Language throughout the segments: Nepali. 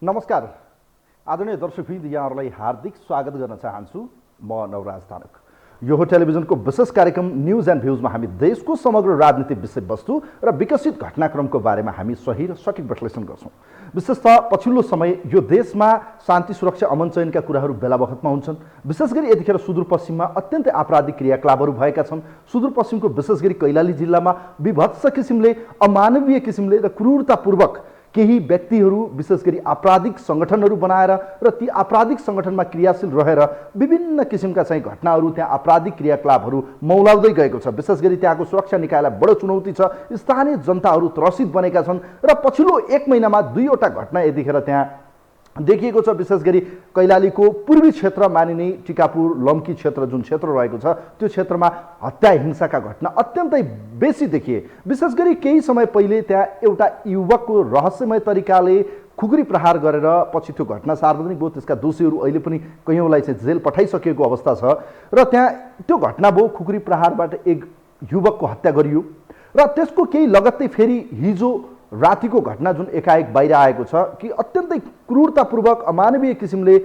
नमस्कार आदरणीय दर्शकवृन्द, यहाँहरूलाई हार्दिक स्वागत गर्न चाहन्छु। म नवराज तारक। यो हो टेलिभिजनको विशेष कार्यक्रम न्यूज एन्ड भ्यूजमा हामी देशको समग्र राजनीतिक विषयवस्तु र विकसित घटनाक्रमको बारेमा हामी सही र सठिक विश्लेषण गर्छौँ। विशेषतः पछिल्लो समय यो देशमा शान्ति सुरक्षा अमन चयनका कुराहरू बेला बखतमा हुन्छन्। विशेष गरी यतिखेर सुदूरपश्चिममा अत्यन्तै आपराधिक क्रियाकलापहरू भएका छन्। सुदूरपश्चिमको विशेष गरी कैलाली जिल्लामा विभत्स किसिमले, अमानवीय किसिमले र क्रूरतापूर्वक केही व्यक्तिहरू विशेष गरी आपराधिक सङ्गठनहरू बनाएर र ती आपराधिक सङ्गठनमा क्रियाशील रहेर विभिन्न किसिमका चाहिँ घटनाहरू, त्यहाँ आपराधिक क्रियाकलापहरू मौलाउँदै गएको छ। विशेष गरी त्यहाँको सुरक्षा निकायलाई बडो चुनौती छ। स्थानीय जनताहरू त्रसित बनेका छन् र पछिल्लो 1 महिनामा 2वटा घटना यतिखेर त्यहाँ देखिएको छ। विशेष गरी कैलालीको पूर्वी क्षेत्र मानिने टिकापुर लम्की क्षेत्र जुन क्षेत्र रहेको छ, त्यो क्षेत्रमा हत्या हिंसाका घटना अत्यन्तै बेसी देखिए। विशेष गरी केही समय पहिले त्यहाँ एउटा युवकको रहस्यमय तरिकाले खुकुरी प्रहार गरेर पछि त्यो घटना सार्वजनिक भयो। त्यसका दोषीहरू अहिले पनि कैयौँलाई चाहिँ जेल पठाइसकेको अवस्था छ र त्यहाँ त्यो घटना भयो। खुकुरी प्रहारबाट एक युवकको हत्या गरियो र त्यसको केही लगत्तै फेरि हिजो रातिको घटना जुन एकाएक बाहिर आएको छ कि अत्यन्तै क्रूरतापूर्वक अमानवीय किसिमले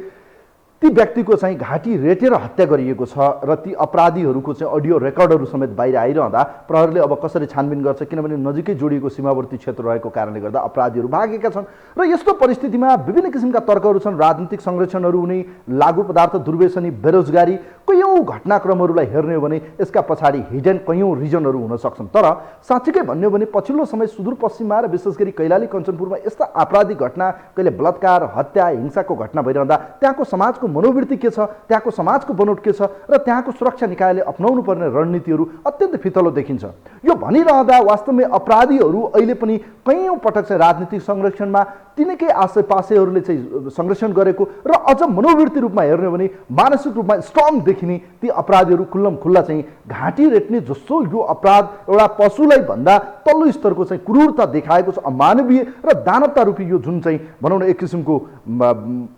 ती व्यक्तिको चाहिँ घाँटी रेटेर हत्या गरिएको छ र ती अपराधीहरूको चाहिँ अडियो रेकर्डहरू समेत बाहिर आइरहँदा प्रहरीले अब कसरी छानबिन गर्छ, किनभने नजिकै जोडिएको सीमावर्ती क्षेत्र रहेको कारणले गर्दा अपराधीहरू भागेका छन्। र यस्तो परिस्थितिमा विभिन्न किसिमका तर्कहरू छन्। राजनीतिक संरक्षणहरू हुने, लागु पदार्थ दुर्व्यसनी, बेरोजगारी, कैयौँ घटनाक्रमहरूलाई हेर्ने हो भने यसका पछाडि हिडन कैयौँ रिजनहरू हुन सक्छन्। तर साँच्चीकै भन्यो भने पछिल्लो समय सुदूरपश्चिममा र विशेष गरी कैलाली कञ्चनपुरमा यस्ता आपराधिक घटना, कहिले बलात्कार, हत्या, हिंसाको घटना भइरहँदा त्यहाँको समाजको मनोवृत्ति के छ, त्यहाँको समाजको बनोट के छ र त्यहाँको सुरक्षा निकायले अपनाउनु पर्ने रणनीतिहरू अत्यन्तै फितलो देखिन्छ। यो भनिरहँदा वास्तवमै अपराधीहरू अहिले पनि कैयौँ पटक चाहिँ राजनीतिक संरक्षणमा तिनकै आसेपासेहरूले चाहिँ संरक्षण गरेको र अझ मनोवृत्ति रूपमा हेर्ने हो भने मानसिक रूपमा स्ट्रङ देखिने ती अपराधीहरू खुल्लम खुल्ला चाहिँ घाँटी रेट्ने जस्तो यो अपराध एउटा पशुलाई भन्दा तल्लो स्तरको चाहिँ क्रूरता देखाएको छ। अमानवीय र दानवता रूपी यो जुन चाहिँ भनौँ न एक किसिमको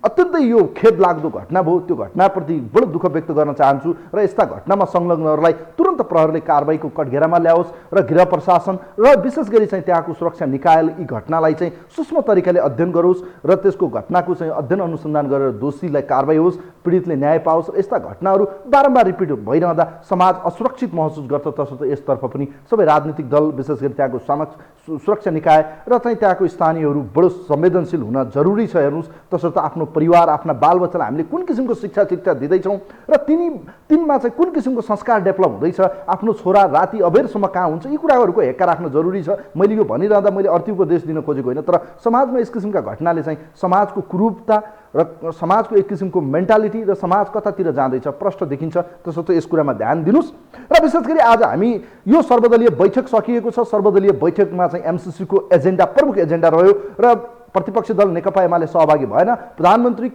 अत्यन्तै यो खेद लाग्दो घटना भयो, त्यो घटनाप्रति बडो दुःख व्यक्त गर्न चाहन्छु र यस्ता घटनामा संलग्नहरूलाई तुरन्त प्रहरीले कारबाहीको कठघेरामा ल्याओस् र गृह प्रशासन र विशेष गरी चाहिँ त्यहाँको सुरक्षा निकायले यी घटनालाई चाहिँ सूक्ष्म तरिकाले अध्ययन गरोस् र त्यसको घटनाको चाहिँ अध्ययन अनुसन्धान गरेर दोषीलाई कारबाही होस्, पीडितले न्याय पाओस्। र यस्ता घटनाहरू बारम्बार रिपिट भइरहँदा समाज असुरक्षित महसुस गर्छ। तसर्थ यसतर्फ पनि सबै राजनीतिक दल, विशेष गरी त्यहाँको सुरक्षा निकाय र चाहिँ त्यहाँको स्थानीयहरू बडो संवेदनशील हुन जरुरी छ। हेर्नुहोस्, तसर्थ आफ्नो परिवार, आफ्ना बालबच्चालाई हामीले कुन किसिमको शिक्षा दिँदैछौँ र तिनमा चाहिँ कुन किसिमको संस्कार डेभलप हुँदैछ, आफ्नो छोरा राति अबेरसम्म कहाँ हुन्छ, यी कुराहरूको हेक्का राख्न जरुरी छ। मैले यो भनिरहँदा मैले अर्थी उपदेश दिन खोजेको होइन, तर समाजमा यस किसिमका घटनाले चाहिँ समाजको कुरूपता र समाजको एक किसिमको मेन्टालिटी र समाज कतातिर जाँदैछ प्रष्ट देखिन्छ। त्यसर्थ यस कुरामा ध्यान दिनुहोस्। र विशेष गरी आज हामी यो सर्वदलीय बैठक सकिएको छ। सर्वदलीय बैठकमा चाहिँ एमसिसीको एजेन्डा, प्रमुख एजेन्डा रह्यो र प्रतिपक्षी दल नेकपा एमाले सहभागी भएन। प्रधानमन्त्री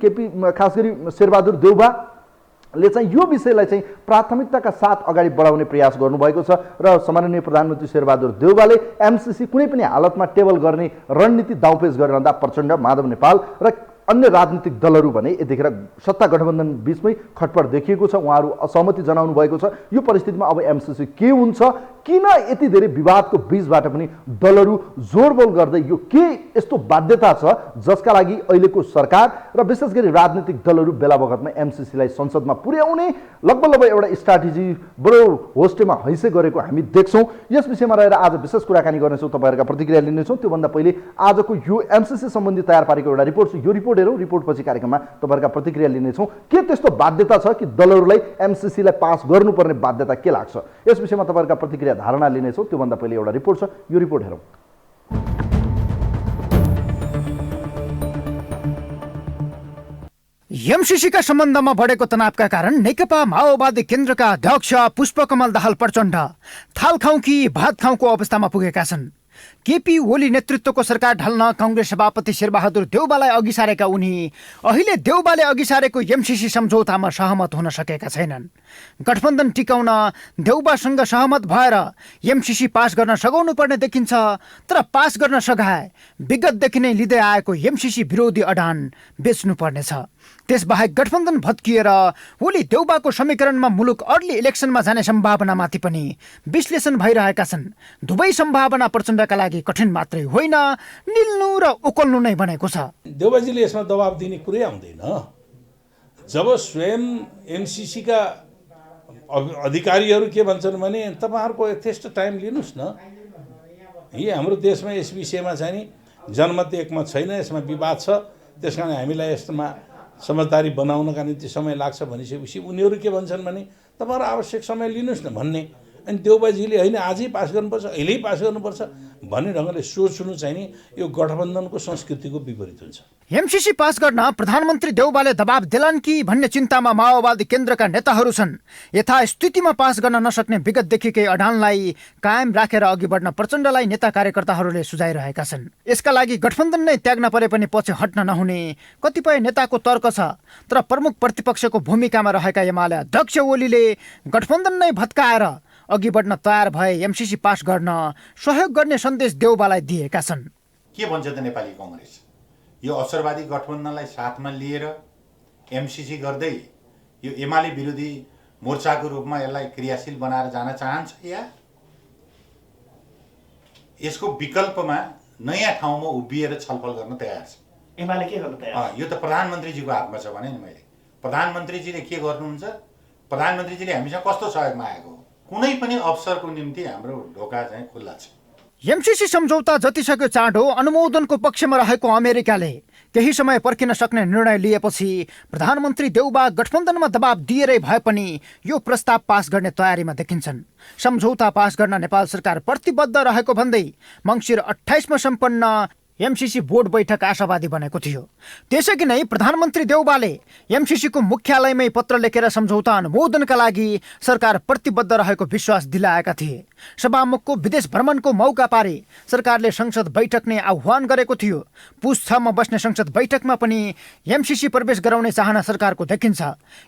खास गरी शेरबहादुर देउवाले चाहिँ यो विषयलाई चाहिँ प्राथमिकताका साथ अगाडि बढाउने प्रयास गर्नुभएको छ र सम्माननीय प्रधानमन्त्री शेरबहादुर देउवाले एमसिसी कुनै पनि हालतमा टेबल गर्ने रणनीति दाउपेच गरिरहँदा प्रचण्ड, माधव नेपाल र अन्य राजनीतिक दलहरू भने यतिखेर सत्ता गठबन्धन बीचमै खटपट देखिएको छ। उहाँहरू असहमति जनाउनु भएको छ। यो परिस्थितिमा अब एमसिसी के हुन्छ, किन यति धेरै विवादको बीचबाट पनि दलहरू जोडबोल गर्दै यो के यस्तो बाध्यता छ जसका लागि अहिलेको सरकार र विशेष गरी राजनीतिक दलहरू बेला बखतमा एमसिसीलाई संसदमा पुर्याउने लगभग एउटा स्ट्राटेजी बडो होस्टेमा हैसे गरेको हामी देख्छौँ। यस विषयमा रहेर आज विशेष कुराकानी गर्नेछौँ, तपाईँहरूका प्रतिक्रिया लिनेछौँ। त्योभन्दा पहिले आजको यो एमसिसी सम्बन्धी तयार पारेको एउटा रिपोर्ट छ। यो रिपोर्ट हेरौँ, रिपोर्टपछि कार्यक्रममा तपाईँहरूका प्रतिक्रिया लिनेछौँ। के त्यस्तो बाध्यता छ कि दलहरूलाई एमसिसीलाई पास गर्नुपर्ने बाध्यता के लाग्छ, यस विषयमा तपाईँहरूका प्रतिक्रिया धारणा लिनेछौँ। त्योभन्दा पहिले एउटा रिपोर्ट छ, यो रिपोर्ट हेरौँ। एमसिसीका सम्बन्धमा बढेको तनावका कारण नेकपा माओवादी केन्द्रका अध्यक्ष पुष्पकमल दाहाल प्रचण्ड थाल खाउँ कि भात खाउँको अवस्थामा पुगेका छन्। केपी ओली नेतृत्वको सरकार ढल्न कांग्रेस सभापति शेरबहादुर देउवालाई अघि सारेका उनी अहिले देउवाले अघि सारेको एमसिसी सम्झौतामा सहमत हुन सकेका छैनन्। गठबन्धन टिकाउन देउवासँग सहमत भएर एमसिसी पास गर्न सघाउनु पर्ने देखिन्छ, तर पास गर्न सघाए विगतदेखि नै लिँदै आएको एमसिसी विरोधी अडान बेच्नु पर्नेछ। त्यसबाहेक गठबन्धन भत्किएर ओली देउवाको समीकरणमा मुलुक अर्ली इलेक्सनमा जाने सम्भावनामाथि पनि विश्लेषण भइरहेका छन्। दुवै सम्भावना प्रचण्डका लागि लागि कठिन मात्रै होइन, निल्नु र उकल्नु नै भनेको छ। देउबाजीले यसमा दबाब दिने कुरै आउँदैन। जब स्वयं एमसिसीका अधिकारीहरू के भन्छन् भने तपाईँहरूको यथेष्ट टाइम लिनुहोस् न, यी हाम्रो देशमा यस विषयमा चाहिँ नि जनमत एकमत छैन, यसमा विवाद छ, त्यस कारण हामीलाई यसमा समझदारी बनाउनका निम्ति समय लाग्छ भनिसकेपछि उनीहरू के भन्छन् भने तपाईँहरू आवश्यक समय लिनुहोस् न भन्ने। अनि देउबाजीले होइन आजै पास गर्नुपर्छ, अहिल्यै पास गर्नुपर्छ भन्ने ढङ्गले सोच्नु चाहिँ नि यो गठबन्धनको संस्कृतिको विपरीत हुन्छ। एमसिसी पास गर्न प्रधानमन्त्री देउबाले दबाब देलान् कि भन्ने चिन्तामा माओवादी केन्द्रका नेताहरू छन्। यथास्थितिमा पास गर्न नसक्ने विगतदेखिकै अडानलाई कायम राखेर अघि बढ्न प्रचण्डलाई नेता कार्यकर्ताहरूले सुझाइरहेका छन्। यसका लागि गठबन्धन नै त्याग्न परे पनि पछि हट्न नहुने कतिपय नेताको तर्क छ। तर प्रमुख प्रतिपक्षको भूमिकामा रहेका एमाले अध्यक्ष ओलीले गठबन्धन नै भत्काएर अघि बढ्न तयार भए एमसिसी पास गर्न सहयोग गर्ने सन्देश देउबालाई दिएका छन्। के भन्छ त नेपाली कांग्रेस? यो अवसरवादी गठबन्धनलाई साथमा लिएर एमसिसी गर्दै यो एमाले विरोधी मोर्चाको रूपमा यसलाई क्रियाशील बनाएर जान चाहन्छ या यसको विकल्पमा नयाँ ठाउँमा उभिएर छलफल गर्न तयार छ? एमाले के गर्नु तयार? यो त प्रधानमन्त्रीजीको हातमा छ भने नि मैले। प्रधानमन्त्रीजीले के गर्नुहुन्छ? प्रधानमन्त्रीजीले हामीसँग कस्तो सहयोगमा आएको हो? कुनै पनि अवसरको निम्ति हाम्रो ढोका चाहिँ खुल्ला छ। एमसिसी सम्झौता जतिसक्यो चाँडो अनुमोदनको पक्षमा रहेको अमेरिकाले केही समय पर्खिन सक्ने निर्णय लिएपछि प्रधानमन्त्री देउबा गठबन्धनमा दबाब दिएरै भए पनि यो प्रस्ताव पास गर्ने तयारीमा देखिन्छन्। सम्झौता पास गर्न नेपाल सरकार प्रतिबद्ध रहेको भन्दै मङ्सिर 28मा सम्पन्न एमसिसी बोर्ड बैठक आशावादी बनेको थियो। त्यसअघि नै प्रधानमन्त्री देउबाले एमसिसीको मुख्यालयमै पत्र लेखेर सम्झौता अनुमोदनका लागि सरकार प्रतिबद्ध रहेको विश्वास दिलाएका थिए। सभामुखको विदेश भ्रमणको मौका पारी सरकारले संसद बैठक नै आह्वान गरेको थियो। पुस 6मा बस्ने संसद बैठकमा पनि एमसिसी प्रवेश गराउने चाहना सरकारको देखिन्छ।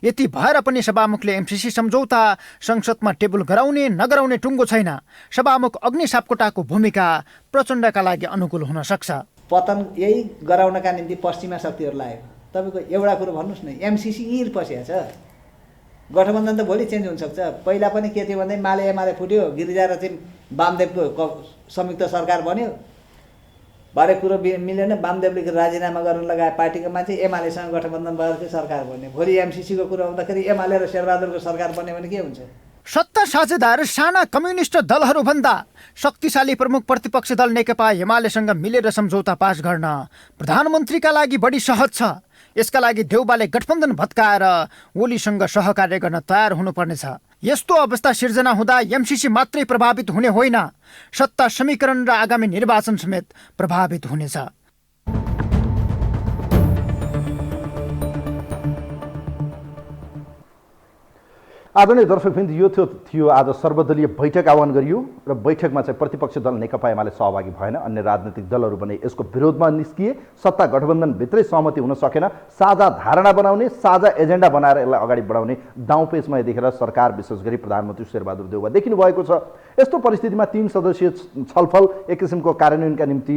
यति भएर पनि सभामुखले एमसिसी सम्झौता संसदमा टेबल गराउने नगराउने टुङ्गो छैन। सभामुख अग्नि सापकोटाको भूमिका प्रचण्डका लागि अनुकूल हुन सक्छ। पतन यही गराउनका निम्ति पश्चिमा शक्तिहरू लाग्यो। तपाईँको एउटा कुरो भन्नुहोस् न, एमसिसी यहीँ पसिएको छ। गठबन्धन त भोलि चेन्ज हुनसक्छ। पहिला पनि के थियो भन्दै माले एमाले फुट्यो, गिरिजा र चाहिँ वामदेवको संयुक्त सरकार बन्यो, भरे कुरो मिलेन, वामदेवले राजीनामा गर्न लगाए पार्टीको मान्छे, एमालेसँग गठबन्धन भएर चाहिँ सरकार बन्यो। भोलि एमसिसीको कुरो आउँदाखेरि एमाले र शेरबहादुरको सरकार बन्यो भने के हुन्छ? सत्ता साझेदार साना कम्युनिस्ट दलहरूभन्दा शक्तिशाली प्रमुख प्रतिपक्ष दल नेकपा एमालेसँग मिलेर सम्झौता पास गर्न प्रधानमन्त्रीका लागि बढी सहज छ। यसका लागि देउबाले गठबन्धन भत्काएर ओलीसँग सहकार्य गर्न तयार हुनुपर्नेछ। यस्तो अवस्था सिर्जना हुँदा एमसिसी मात्रै प्रभावित हुने होइन, सत्ता समीकरण र आगामी निर्वाचन समेत प्रभावित हुनेछ। आदरणीय दर्शकवृन्द, यो थियो आज सर्वदलीय बैठक आह्वान गरियो र बैठकमा चाहिँ प्रतिपक्ष दल नेकपा एमाले सहभागी भएन। अन्य राजनीतिक दलहरू पनि यसको विरोधमा निस्किए। सत्ता गठबन्धनभित्रै सहमति हुन सकेन। साझा धारणा बनाउने, साझा एजेन्डा बनाएर यसलाई अगाडि बढाउने दाउपेचमा यतिखेर सरकार विशेष गरी प्रधानमन्त्री शेरबहादुर देउबा देखिनु भएको छ। यस्तो परिस्थितिमा 3 सदस्यीय छलफल एक किसिमको कार्यान्वयनका निम्ति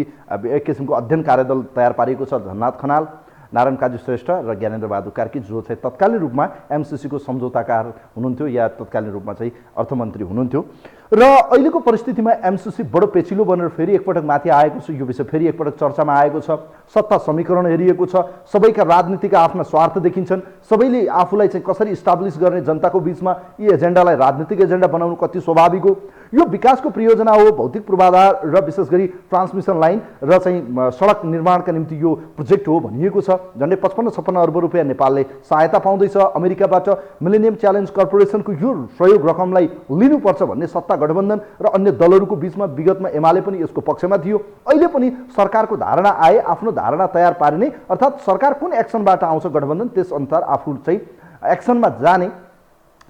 एक किसिमको अध्ययन कार्यदल तयार पारिएको छ। धननाथ खनाल, नारायण काजी श्रेष्ठ र ज्ञानेन्द्र बहादुर कार्की, जो चाहिँ तत्कालीन रूपमा एमसिसीको सम्झौताकार हुनुहुन्थ्यो या तत्कालीन रूपमा चाहिँ अर्थमन्त्री हुनुहुन्थ्यो। र अहिलेको परिस्थितिमा एमसिसी बडो पेचिलो बनेर फेरि एकपटक माथि आएको छ। यो विषय फेरि एकपटक चर्चामा आएको छ। सत्ता समीकरण हेरिएको छ। सबैका राजनीतिका आफ्ना स्वार्थ देखिन्छन्। सबैले आफूलाई चाहिँ कसरी इस्टाब्लिस गर्ने जनताको बिचमा यी एजेन्डालाई राजनीतिक एजेन्डा बनाउनु कति स्वाभाविक हो। यो विकासको परियोजना हो। भौतिक पूर्वाधार र विशेष गरी ट्रान्समिसन लाइन र चाहिँ सडक निर्माणका निम्ति यो प्रोजेक्ट हो भनिएको छ। झन्डै 55-56 अर्ब रुपियाँ नेपालले सहायता पाउँदैछ अमेरिकाबाट। मिलेनियम च्यालेन्ज कर्पोरेसनको यो सहयोग रकमलाई लिनुपर्छ भन्ने सत्ता गठबन्धन र अन्य दलहरूको बिचमा विगतमा एमाले पनि यसको पक्षमा थियो। अहिले पनि सरकारको धारणा आए, आफ्नो धारणा तयार पारिने, अर्थात् सरकार कुन एक्सनबाट आउँछ गठबन्धन त्यसअनुसार आफू चाहिँ एक्सनमा जाने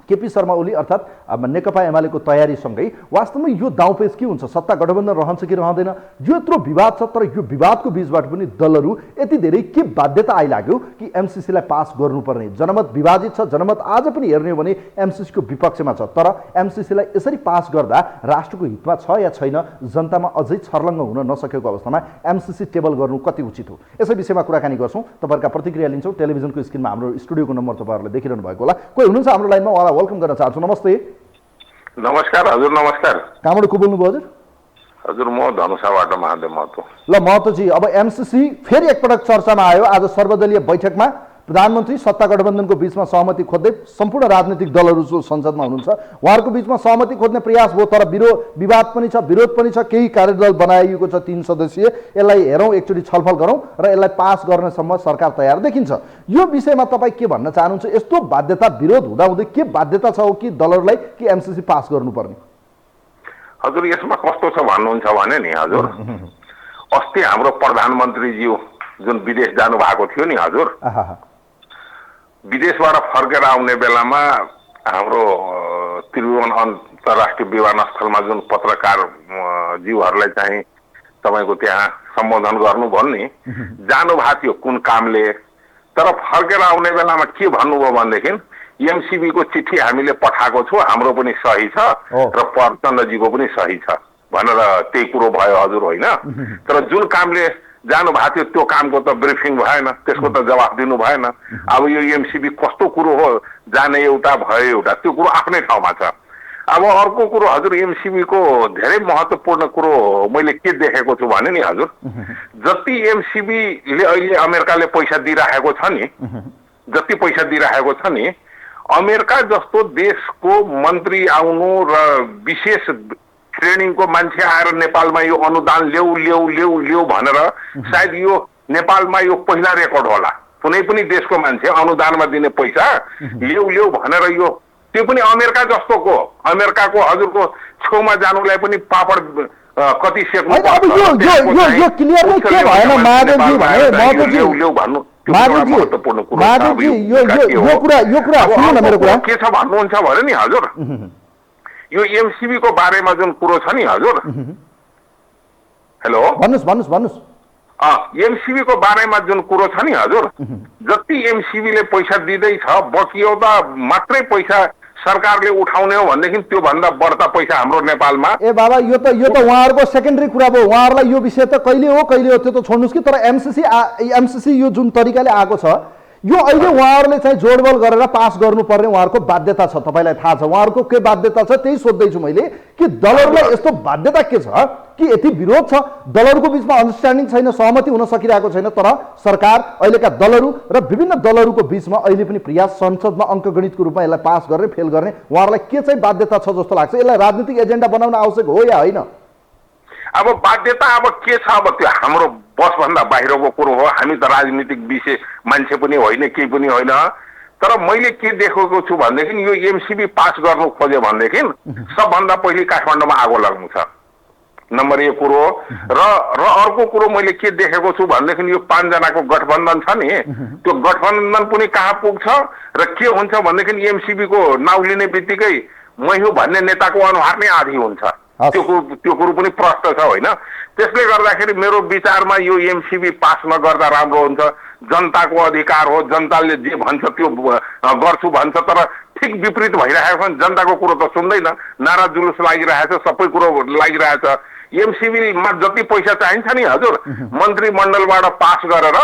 केपी शर्मा ओली अर्थात् नेकपा एमालेको तयारीसँगै वास्तवमा यो दाउपेच के हुन्छ? सत्ता गठबन्धन रहन्छ कि रहँदैन? यत्रो विवाद छ, तर यो विवादको बीचबाट पनि दलहरू यति धेरै के बाध्यता आइलाग्यो कि एमसिसीलाई पास गर्नुपर्ने? जनमत विभाजित छ। जनमत आज पनि हेर्ने हो भने एमसिसीको विपक्षमा छ। तर एमसिसीलाई यसरी पास गर्दा राष्ट्रको हितमा छ या छैन जनतामा अझै छर्लङ्ग हुन नसकेको अवस्थामा एमसिसी टेबल गर्नु कति उचित हो? यसै विषयमा कुराकानी गर्छौँ। तपाईँहरूका प्रतिक्रिया लिन्छौँ। टेलिभिजनको स्क्रिनमा हाम्रो स्टुडियोको नम्बर तपाईँहरूले देखिरहनु भएको होला। कोही हुनुहुन्छ हाम्रो लाइनमा? उहाँलाई वेलकम गर्न चाहन्छु। नमस्ते। नमस्कार हजुर। नमस्कार। कहाँबाट को बोल्नुभयो हजुर? हजुर म धनुषाबाट महादेव महतो। ल महतोजी, अब एमसीसी फेरि एकपटक चर्चामा आयो। आज सर्वदलीय बैठकमा प्रधानमन्त्री सत्ता गठबन्धनको बीचमा सहमति खोज्दै सम्पूर्ण राजनीतिक दलहरू जो संसदमा हुनुहुन्छ उहाँहरूको बीचमा सहमति खोज्ने प्रयास भयो, तर विवाद पनि छ, विरोध पनि छ। केही कार्यदल बनाइएको छ 3 सदस्यीय। यसलाई हेरौँ, एकचोटि छलफल गरौँ र यसलाई पास गर्नेसम्म सरकार तयार देखिन्छ। यो विषयमा तपाईँ के भन्न चाहनुहुन्छ? यस्तो बाध्यता विरोध हुँदाहुँदै के बाध्यता छ हो कि दलहरूलाई कि एमसीसी पास गर्नुपर्ने? हजुर यसमा कस्तो छ भन्नुहुन्छ भने नि हजुर, अस्ति हाम्रो प्रधानमन्त्रीज्यू जुन विदेश जानु भएको थियो नि हजुर, विदेशबाट फर्केर आउने बेलामा हाम्रो त्रिभुवन अन्तर्राष्ट्रिय विमानस्थलमा जुन पत्रकार ज्यूहरूलाई चाहिँ तपाईँको त्यहाँ सम्बोधन गर्नुभयो नि, जानु भएको थियो कुन कामले, तर फर्केर आउने बेलामा के भन्नुभयो भनेदेखि एमसीबी को चिठी हामीले पठाएको छौँ, हाम्रो पनि सही छ र प्रचण्डजीको पनि सही छ भनेर त्यही कुरो भयो हजुर, होइन? तर जुन कामले जानु भएको थियो त्यो कामको त ब्रिफिङ भएन, त्यसको त जवाफ दिनु भएन। अब यो एमसीबी कस्तो कुरो हो, जाने एउटा भयो एउटा, त्यो कुरो आफ्नै ठाउँमा छ। अब अर्को कुरो हजुर, एमसीबी को धेरै महत्त्वपूर्ण कुरो मैले के देखेको छु भने नि हजुर, जति एमसीबीले अहिले अमेरिकाले पैसा दिइराखेको छ नि, जति पैसा दिइराखेको छ नि, अमेरिका जस्तो देशको मन्त्री आउनु र विशेष ट्रेनिङको मान्छे आएर नेपालमा यो अनुदान ल्याऊ ल्याऊ ल्याऊ ल्याऊ भनेर सायद यो नेपालमा यो पहिला रेकर्ड होला। कुनै पनि देशको मान्छे अनुदानमा दिने पैसा ल्याऊ ल्याऊ भनेर यो, त्यो पनि अमेरिका जस्तोको, अमेरिकाको हजुरको छेउमा जानुलाई पनि पापड कति सेक्नु पर्छ। यो क्लियर नै के भएन महादेवजी भने महादेवजी यो कुरा सुन्नु न मेरो कुरा के छ भन्नुहुन्छ भने नि हजुर, यो एमसीबी को बारेमा जुन कुरो छ नि हजुर, हेलो भन्नुहोस् एमसीबी को बारेमा जुन कुरो छ नि हजुर, जति एमसीबी ले पैसा दिँदैछ बकियौता मात्रै पैसा सरकारले उठाउने हो भनेदेखि त्यो भन्दा बढ्ता पैसा हाम्रो नेपालमा। ए बाबा यो त उहाँहरूको सेकेन्डरी कुरा भयो, उहाँहरूलाई यो विषय त कहिले हो त्यो त छोड्नुहोस् कि। तर एमसीसी यो जुन तरिकाले आएको छ यो अहिले उहाँहरूले चाहिँ जोडबल गरेर पास गर्नुपर्ने उहाँहरूको बाध्यता छ। तपाईँलाई थाहा छ उहाँहरूको के बाध्यता छ, त्यही सोध्दैछु मैले कि दलहरूलाई यस्तो बाध्यता के छ कि यति विरोध छ, दलहरूको बिचमा अन्डरस्ट्यान्डिङ छैन, सहमति हुन सकिरहेको छैन, तर सरकार अहिलेका दलहरू र विभिन्न दलहरूको बिचमा अहिले पनि प्रयास संसदमा अङ्कगणितको रूपमा यसलाई पास गर्ने फेल गर्ने उहाँहरूलाई के चाहिँ बाध्यता छ जस्तो लाग्छ? यसलाई राजनीतिक एजेन्डा बनाउन आवश्यक हो या होइन? अब बाध्यता अब के छ, अब त्यो हाम्रो बसभन्दा बाहिरको कुरो हो। हामी त राजनीतिक विषय मान्छे पनि होइन, केही पनि होइन। तर मैले के देखेको छु भनेदेखि यो एमसीबी पास गर्नु खोज्यो भनेदेखि सबभन्दा पहिले काठमाडौँमा आगो लाग्नु छ, नम्बर 1 कुरो। र अर्को कुरो मैले के देखेको छु भनेदेखि यो 5 जनाको गठबन्धन छ नि, त्यो गठबन्धन पनि कहाँ पुग्छ र के हुन्छ भनेदेखि एमसीबी को नाउँ लिने बित्तिकै मै हुँ भन्ने नेताको अनुहार नै आधी हुन्छ। त्यो कुरो पनि प्रश्न छ, होइन? त्यसले गर्दाखेरि मेरो विचारमा यो एमसीबी पास नगर्दा राम्रो हुन्छ। जनताको अधिकार हो, जनताले जे भन्छ त्यो गर्छु भन्छ, तर ठिक विपरीत भइरहेको छ। जनताको कुरो त सुन्दैन, नारा जुलुस लागिरहेछ, सबै कुरो लागिरहेछ। एमसीबीमा जति पैसा चाहिन्छ नि हजुर, मन्त्रीमण्डलबाट पास गरेर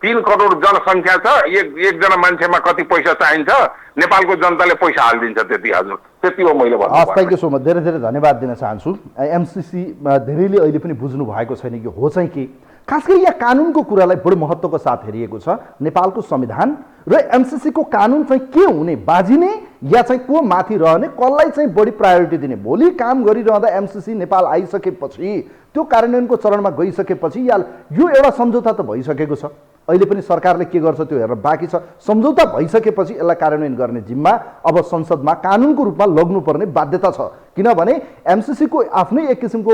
3 करोड जनसङ्ख्या छ, एकजना मान्छेमा कति पैसा चाहिन्छ, नेपालको जनताले पैसा हालिदिन्छ त्यति हजुर। त्यति हो मैले भन्नु। थ्याङ्क यू सो मच, धेरै धेरै धन्यवाद दिन चाहन्छु। एमसीसी धेरैले अहिले पनि बुझ्नु भएको छैन कि हो चाहिँ के, खास गरी यहाँ कानुनको कुरालाई बडो महत्त्वको साथ हेरिएको छ। नेपालको संविधान र एमसीसी को कानुन चाहिँ के हुने, बाजिने या चाहिँ को माथि रहने, कसलाई चाहिँ बढी प्रायोरिटी दिने? भोलि काम गरिरहँदा एमसीसी नेपाल आइसकेपछि, त्यो कार्यान्वयनको चरणमा गइसकेपछि या यो एउटा सम्झौता त भइसकेको छ, अहिले पनि सरकारले के गर्छ त्यो हेरेर बाँकी छ। सम्झौता भइसकेपछि यसलाई कार्यान्वयन गर्ने जिम्मा अब संसदमा कानुनको रूपमा लग्नुपर्ने बाध्यता छ। किनभने एमसीसी को आफ्नै एक किसिमको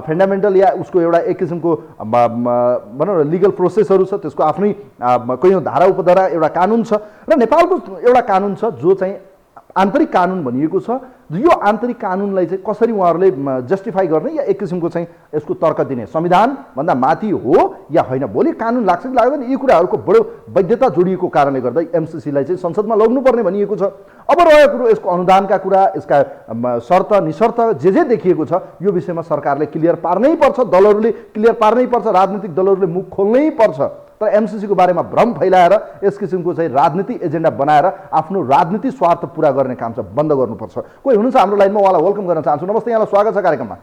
फन्डामेन्टल या उसको एउटा एक किसिमको भनौँ न लिगल प्रोसेसहरू छ, त्यसको आफ्नै कैयौँ धारा उपधारा एउटा कानुन छ र नेपालको एउटा कानुन छ जो चाहिँ आन्तरिक कानुन भनिएको छ। यो आन्तरिक कानुनलाई चाहिँ कसरी उहाँहरूले जस्टिफाई गर्ने या एक किसिमको चाहिँ यसको तर्क दिने, संविधान भन्दा माथि हो या होइन, भोलि कानुन लाग्छ कि लाग्दैन, यी कुराहरूको बडो वैधता जोडिएको कारणले गर्दा एमसीसीलाई चाहिँ संसदमा लग्नुपर्ने भनिएको छ। अब रह्यो कुरो यसको अनुदानका कुरा, यसका शर्त निशर्त जे देखिएको छ, यो विषयमा सरकारले क्लियर पार्नै पर्छ, दलहरूले क्लियर पार्नै पर्छ, राजनीतिक दलहरूले मुख खोल्नै पर्छ। तर एमसीसी को बारेमा भ्रम फैलाएर यस किसिमको चाहिँ राजनीतिक एजेन्डा बनाएर आफ्नो राजनीतिक स्वार्थ पूरा गर्ने काम चाहिँ बन्द गर्नुपर्छ। कोही हुनुहुन्छ हाम्रो लाइनमा, उहाँलाई वेलकम गर्न चाहन्छु। नमस्ते, यहाँलाई स्वागत छ कार्यक्रममा।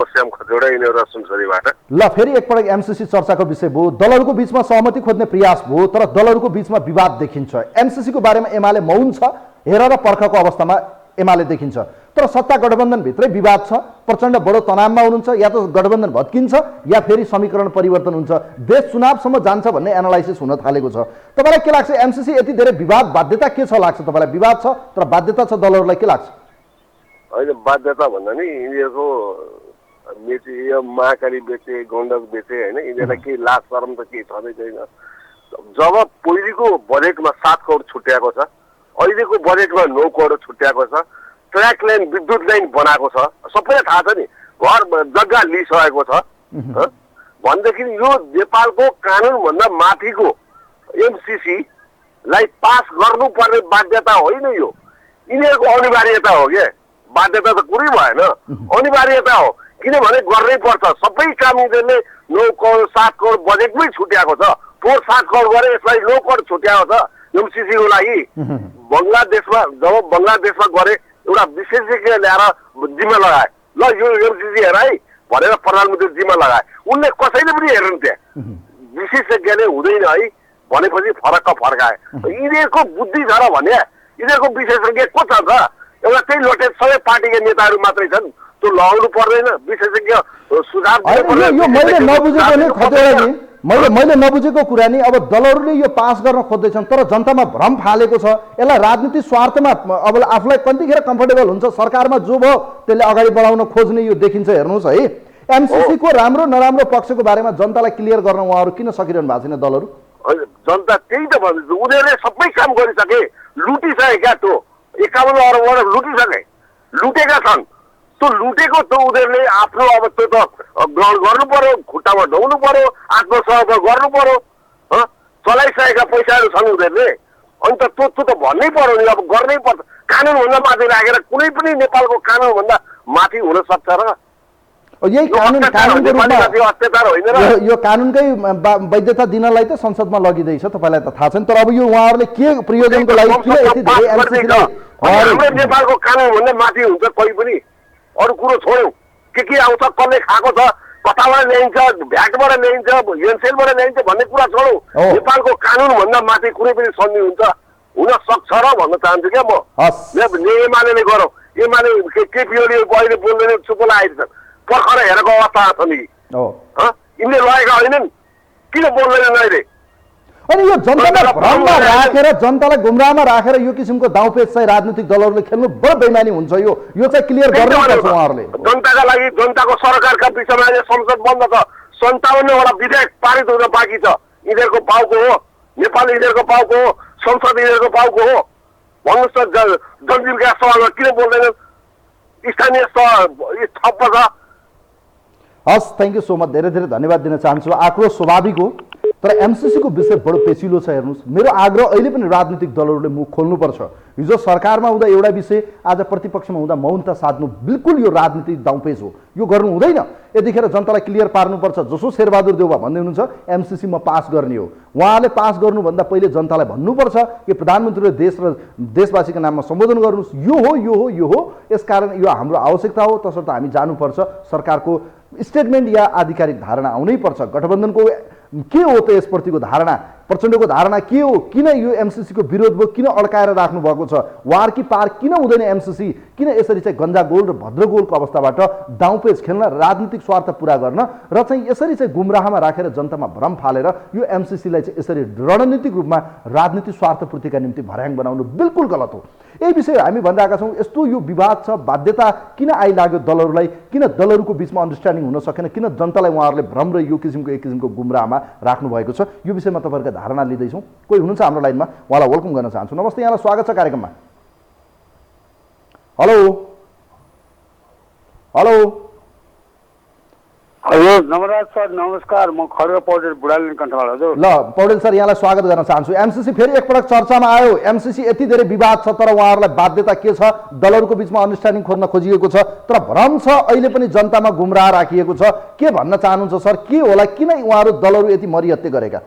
श्याम खतिवडा यिनीहरू सुनसरीबाट। ल फेरि एकपटक एमसीसी चर्चाको विषय भयो, दलहरूको बीचमा सहमति खोज्ने प्रयास भयो, तर दलहरूको बीचमा विवाद देखिन्छ। एमसीसीको बारेमा एमाले मौन छ, हेर र पर्खको अवस्थामा एमाले देखिन्छ, तर सत्ता गठबन्धनभित्रै विवाद छ, प्रचण्ड बडो तनावमा हुनुहुन्छ, या त गठबन्धन भत्किन्छ या फेरि समीकरण परिवर्तन हुन्छ, देश चुनावसम्म जान्छ भन्ने एनालाइसिस हुन थालेको छ। तपाईँलाई के लाग्छ, एमसीसी यति धेरै विवाद बाध्यता के छ लाग्छ तपाईँलाई? विवाद छ तर बाध्यता छ दलहरूलाई, के लाग्छ? होइन, बाध्यता भन्दा नि यिनीहरूको बेचे, यो महाकाली बेचे, गण्डक बेचे, होइन, यिनीहरूलाई केही लाज शरम त केही छँदै छैन। जब पहिलेको बजेटमा 7 करोड छुट्याएको छ, अहिलेको बजेटमा 9 करोड छुट्याएको छ, ट्र्याक लाइन विद्युत लाइन बनाएको छ, सबैलाई थाहा छ नि, घर जग्गा लिइसकेको छ भनेदेखि यो नेपालको कानुनभन्दा माथिको एमसीसीलाई पास गर्नुपर्ने बाध्यता होइन, यो यिनीहरूको अनिवार्यता हो क्या। बाध्यता त कुरै भएन, अनिवार्यता हो, किनभने गर्नै पर्छ। सबै काम यिनीहरूले 9 करोड 7 करोड बजेटमै छुट्याएको छ, फोहोर 7 करोड गरे, यसलाई 9 करोड छुट्याएको छ एमसीसीको लागि। बङ्गलादेशमा जब बङ्गलादेशमा गरे एउटा विशेषज्ञ ल्याएर जिम्मा लगाए, ल यो एमसीसी हेर है भनेर प्रधानमन्त्री जिम्मा लगाए, उनले कसैले पनि हेर्नु त्यहाँ, विशेषज्ञले हुँदैन है भनेपछि फरक फर्काए। यिनीहरूको बुद्धि छ र भने यिनीहरूको विशेषज्ञ को छ त? एउटा त्यही लोटे सबै पार्टीका नेताहरू मात्रै छन्, त्यो लगाउनु पर्दैन, विशेषज्ञ सुझाव मैले नबुझेको कुरा नि, अब दलहरूले यो पास गर्न खोज्दैछन् तर जनतामा भ्रम फालेको छ, यसलाई राजनीतिक स्वार्थमा अब आफूलाई कतिखेर कम्फर्टेबल हुन्छ सरकारमा जो भयो त्यसले अगाडि बढाउन खोज्ने यो देखिन्छ। हेर्नुहोस् है, एमसीसीको राम्रो नराम्रो पक्षको बारेमा जनतालाई क्लियर गर्न उहाँहरू किन सकिरहनु भएको छैन दलहरू? जनता त्यही त भन्दैछ, उनीहरूले सबै काम गरिसके, लुटिसकेका, त्यो 51 अरबबाट लुटिसके, लुटेका छन्। त्यो लुटेको त उनीहरूले आफ्नो अब त्यो त ग्रहण गर्नु पर्यो, खुट्टामा ढाउनु पर्यो, आत्मसमर्पण गर्नु पर्यो। चलाइसकेका पैसाहरू छन् उनीहरूले, अनि त त्यो त भन्नै पर्यो नि, अब गर्नै पर्छ। कानुनभन्दा माथि राखेर कुनै पनि नेपालको कानुनभन्दा माथि हुन सक्छ र? यही कानुनको रूपमा यो कानुनकै वैधता दिनलाई त संसदमा लगिँदैछ, तपाईँलाई त थाहा छैन। तर अब यो उहाँहरूले के प्रयोजनको लागि किन यति धेरै हाम्रो नेपालको कानुनभन्दा माथि हुन्छ? कोही पनि अरू कुरो छोड्यौँ, के आउँछ, कसले खाएको छ, कताबाट ल्याइन्छ, भ्याटबाट ल्याइन्छ, एनसेलबाट ल्याइन्छ भन्ने कुरा छोडौँ। नेपालको कानुनभन्दा माथि कुनै पनि सन्धि हुन सक्छ र भन्न चाहन्छु क्या म। एमाले गरौँ, एमाले केपी ओली अहिले बोल्दैन, चुप लागेको छ, पर्खर हेरेको अवस्था छ नि, यिनले लगेका होइनन्, किन बोल्दैनन् अहिले? अनि यो जनतालाई भ्रममा राखेर, जनतालाई गुमराहमा राखेर यो किसिमको दाउपेच चाहिँ राजनीतिक दलहरूले खेल्नु बडो बेइमानी हुन्छ। यो चाहिँ क्लियर गर्नुपर्छ उहाँहरूले। जनताका लागि, जनताको सरकारका विषयमा संसद बन्द छ, 57वटा विधेयक पारित हुन बाँकी छ, यिनीहरूको पाउको हो, नेपाल यिनीहरूको पाउको हो, संसद यिनीहरूको पाउको हो। भन्नुहोस् त, जनजीविका सभामा किन बोल्दैनन्? स्थानीय ठप्प छ। हस्, थ्याङ्क यू सो मच, धेरै धेरै धन्यवाद दिन चाहन्छु। आक्रोश स्वाभाविक हो, तर एमसीसीको विषय बडो पेचिलो छ। हेर्नुहोस्, मेरो आग्रह अहिले पनि राजनीतिक दलहरूले मुख खोल्नुपर्छ। हिजो सरकारमा हुँदा एउटा विषय, आज प्रतिपक्षमा हुँदा मौनता साध्नु बिल्कुल यो राजनीतिक दाउपेच हो, यो गर्नु हुँदैन। यतिखेर जनतालाई क्लियर पार्नुपर्छ। जसो शेरबहादुर देउवा भन्दै हुनुहुन्छ एमसीसी म पास गर्ने हो, उहाँले पास गर्नुभन्दा पहिले जनतालाई भन्नुपर्छ कि प्रधानमन्त्रीले देश र देशवासीको नाममा सम्बोधन गर्नुहोस्, यो हो यो हो यो हो, यसकारण यो हाम्रो आवश्यकता हो, तसर्थ हामी जानुपर्छ। सरकारको स्टेटमेन्ट या आधिकारिक धारणा आउनै पर्छ। गठबन्धनको के हो त यसप्रतिको धारणा, प्रचण्डको धारणा के हो, किन यो एमसीसीको विरोध भयो, किन अड्काएर राख्नु भएको छ, वार कि पार किन हुँदैन एमसीसी, किन यसरी चाहिँ गन्जागोल र भद्रगोलको अवस्थाबाट दाउपेच खेल्न, राजनीतिक स्वार्थ पुरा गर्न र चाहिँ यसरी चाहिँ गुमराहमा राखेर जनतामा भ्रम फालेर यो एमसीसीलाई चाहिँ यसरी रणनीतिक रूपमा राजनीतिक स्वार्थपूर्तिका निम्ति भर्याङ बनाउनु बिल्कुल गलत हो। यही विषय हामी भनिरहेका छौँ। यस्तो यो विवाद छ, बाध्यता किन आइलाग्यो दलहरूलाई, किन दलहरूको बिचमा अन्डरस्ट्यान्डिङ हुन सकेन, किन जनतालाई उहाँहरूले भ्रम र यो किसिमको एक किसिमको गुमराहमा राख्नु भएको छ, यो विषयमा तपाईँहरूका धारणा लिँदैछौँ। कोही हुनुहुन्छ हाम्रो लाइनमा, उहाँलाई वेलकम गर्न चाहन्छु। नमस्ते, यहाँलाई स्वागत छ कार्यक्रममा। हेलो हेलो हजुर, नमराज सर नमस्कार, म खड्ग पौडेल बुढालिन कण्ठबाट। हजुर ल पौडेल सर, यहाँलाई स्वागत गर्न चाहन्छु। एमसीसी फेरि एकपटक चर्चामा आयो। एमसीसी यति धेरै विवाद छ तर उहाँहरूलाई बाध्यता के छ, दलहरूको बिचमा अन्डरस्ट्यान्डिङ खोज्न खोजिएको छ, तर भ्रम छ, अहिले पनि जनतामा गुमराह राखिएको छ। के भन्न चाहनुहुन्छ सर, के होला, किन उहाँहरू दलहरू यति मरिहत्ते गरेका?